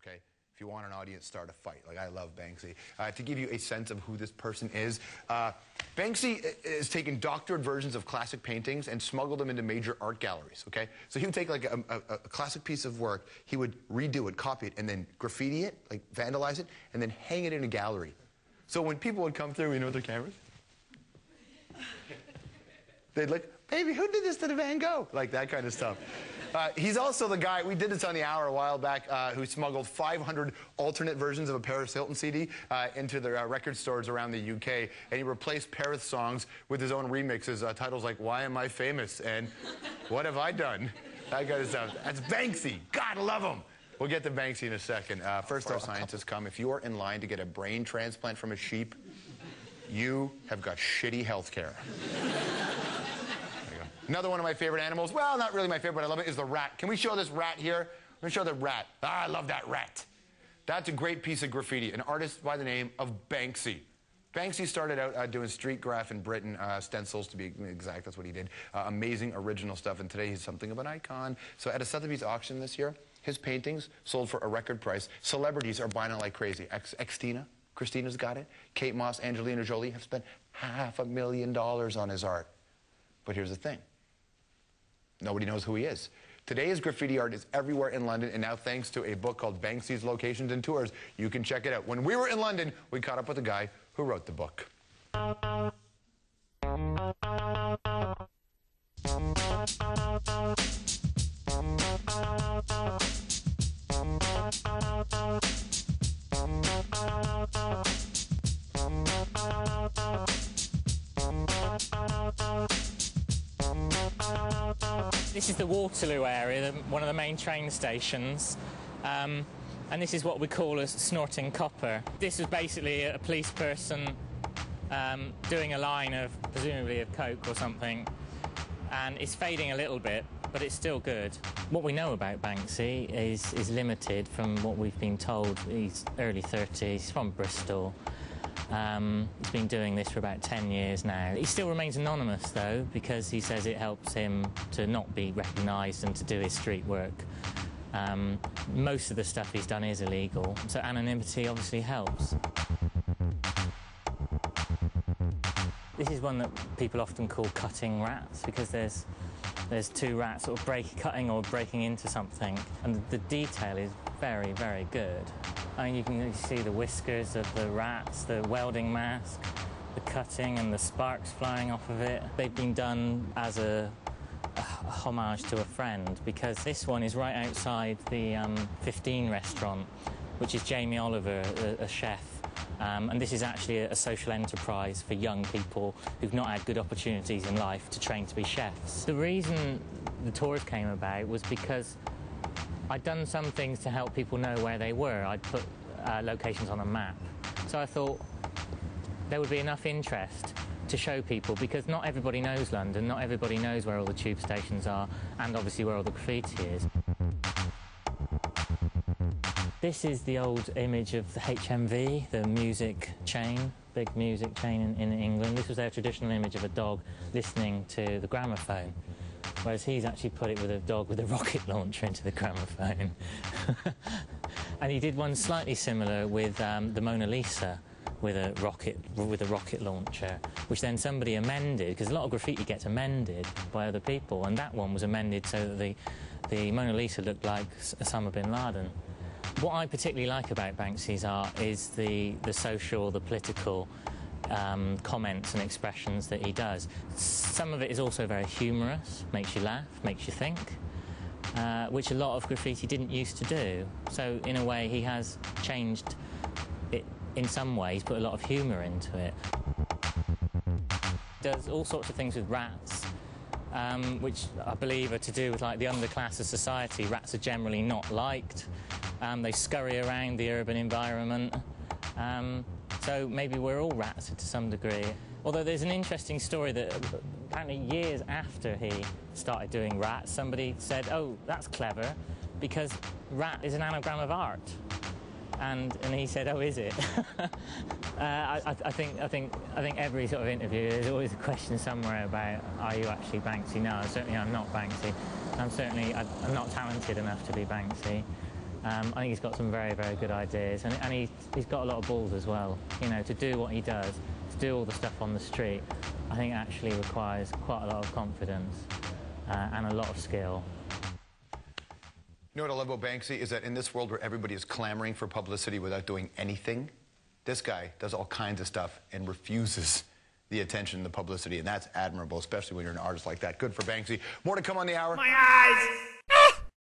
okay? If you want an audience, start a fight. Like, I love Banksy. To give you a sense of who this person is, Banksy has taken doctored versions of classic paintings and smuggled them into major art galleries, okay? So he would take like a classic piece of work, he would redo it, copy it, and then graffiti it, like vandalize it, and then hang it in a gallery. So when people would come through, with their cameras, they'd like, baby, who did this to the Van Gogh? Like that kind of stuff. He's also the guy, we did this on the Hour a while back, who smuggled 500 alternate versions of a Paris Hilton CD into the record stores around the UK, and he replaced Paris songs with his own remixes, titles like Why Am I Famous and What Have I Done? That kind of stuff. That's Banksy. God love him. We'll get to Banksy in a second. First, our scientists come. If you are in line to get a brain transplant from a sheep, you have got shitty health care. Another one of my favorite animals, well, not really my favorite, but I love it, is the rat. Can we show this rat here? Let me show the rat. Ah, I love that rat. That's a great piece of graffiti. An artist by the name of Banksy. Banksy started out doing street graph in Britain, stencils to be exact, that's what he did. Amazing original stuff, and today he's something of an icon. So at a Sotheby's auction this year, his paintings sold for a record price. Celebrities are buying it like crazy. Xtina, Christina's got it. Kate Moss, Angelina Jolie have spent $500,000 on his art. But here's the thing. Nobody knows who he is. Today, his graffiti art is everywhere in London, and now thanks to a book called Banksy's Locations and Tours, you can check it out. When we were in London, we caught up with the guy who wrote the book. This is the Waterloo area, one of the main train stations, and this is what we call a snorting copper. This was basically a police person doing a line of, presumably of coke or something, and it's fading a little bit, but it's still good. What we know about Banksy is limited from what we've been told. He's early 30s, he's from Bristol. He's been doing this for about 10 years now. He still remains anonymous, though, because he says it helps him to not be recognised and to do his street work. Most of the stuff he's done is illegal, so anonymity obviously helps. This is one that people often call cutting rats, because there's two rats sort of cutting or breaking into something, and the detail is very, very good. I mean, you can see the whiskers of the rats, the welding mask, the cutting and the sparks flying off of it. They've been done as a homage to a friend, because this one is right outside the 15 restaurant, which is Jamie Oliver, a chef. And this is actually a social enterprise for young people who've not had good opportunities in life to train to be chefs. The reason the tours came about was because I'd done some things to help people know where they were. I'd put locations on a map. So I thought there would be enough interest to show people, because not everybody knows London, not everybody knows where all the tube stations are, and obviously where all the graffiti is. This is the old image of the HMV, the music chain, big music chain in England. This was their traditional image of a dog listening to the gramophone. Whereas he's actually put it with a dog with a rocket launcher into the gramophone. And he did one slightly similar with the Mona Lisa with a rocket launcher, which then somebody amended, because a lot of graffiti gets amended by other people, and that one was amended so that the Mona Lisa looked like Osama bin Laden. What I particularly like about Banksy's art is the social, the political comments and expressions that he does. Some of it is also very humorous, makes you laugh, makes you think, which a lot of graffiti didn't used to do. So in a way he has changed it in some ways, put a lot of humour into it. Does all sorts of things with rats, which I believe are to do with like the underclass of society. Rats are generally not liked. They scurry around the urban environment. So maybe we're all rats to some degree. Although there's an interesting story that apparently years after he started doing rats, somebody said, oh, that's clever, because rat is an anagram of art. And he said, oh, is it? I think every sort of interview there's always a question somewhere about, are you actually Banksy? No, certainly I'm not Banksy. I'm not talented enough to be Banksy. I think he's got some very, very good ideas, and he's got a lot of balls as well. You know, to do what he does, to do all the stuff on the street, I think actually requires quite a lot of confidence and a lot of skill. You know what I love about Banksy is that in this world where everybody is clamoring for publicity without doing anything, this guy does all kinds of stuff and refuses the attention and the publicity, and that's admirable, especially when you're an artist like that. Good for Banksy. More to come on the hour. My eyes!